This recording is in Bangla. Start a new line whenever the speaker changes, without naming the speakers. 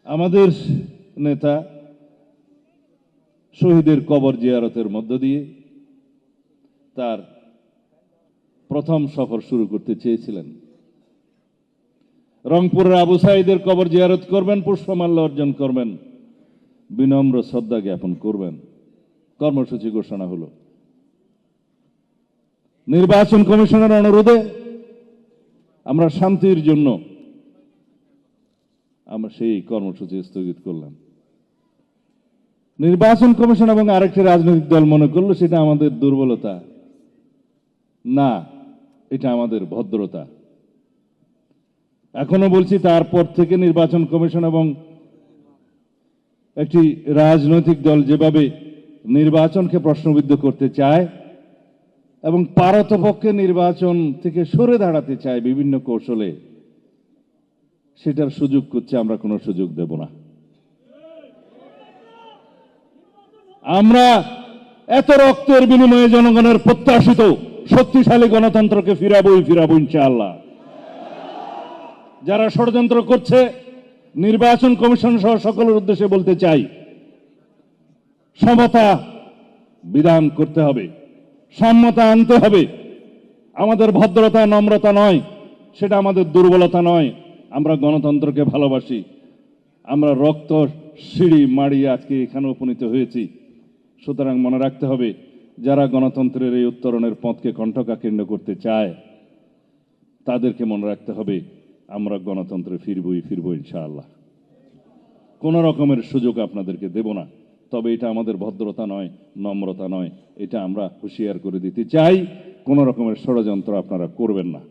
আমাদের নেতা শহীদের কবর জিয়ারতের মধ্য দিয়ে তার প্রথম সফর শুরু করতে চেয়েছিলেন। রংপুরের আবু সাঈদের কবর জিয়ারত করবেন, পুষ্পমাল্য অর্জন করবেন, বিনম্র শ্রদ্ধা জ্ঞাপন করবেন। কর্মসূচি ঘোষণা হলো। নির্বাচন কমিশনের অনুরোধে আমরা শান্তির জন্য আমরা সেই কর্মসূচি স্থগিত করলাম। নির্বাচন কমিশন এবং আরেকটি রাজনৈতিক দল মনে করলো সেটা আমাদের দুর্বলতা না, এটা আমাদের ভদ্রতা। এখনো বলছি, তারপর থেকে নির্বাচন কমিশন এবং একটি রাজনৈতিক দল যেভাবে নির্বাচনকে প্রশ্নবিদ্ধ করতে চায় এবং পারতপক্ষে নির্বাচন থেকে সরে দাঁড়াতে চায় বিভিন্ন কৌশলে, সেটার সুযোগ করছে, আমরা কোনো সুযোগ দেব না। আমরা এত রক্তের বিনিময়ে জনগণের প্রত্যাশিত শক্তিশালী গণতন্ত্রকে ফিরাবো ইনশাআল্লাহ। যারা ষড়যন্ত্র করছে, নির্বাচন কমিশন সহ সকলের উদ্দেশ্যে বলতে চাই, সমতা বিধান করতে হবে, সাম্যতা আনতে হবে। আমাদের ভদ্রতা নম্রতা নয়, সেটা আমাদের দুর্বলতা নয়। আমরা গণতন্ত্রকে ভালোবাসি। আমরা রক্ত সিঁড়ি মাড়িয়ে আজকে এখানে উপনীত হয়েছি। সুতরাং মনে রাখতে হবে, যারা গণতন্ত্রের এই উত্তরণের পথকে কণ্ঠকাকীর্ণ করতে চায় তাদেরকে মনে রাখতে হবে, আমরা গণতন্ত্রে ফিরবো ইনশাআল্লাহ। কোন রকমের সুযোগ আপনাদেরকে দেব না। তবে এটা আমাদের ভদ্রতা নয়, নম্রতা নয়, এটা আমরা হুঁশিয়ার করে দিতে চাই। কোন রকমের ষড়যন্ত্র আপনারা করবেন না।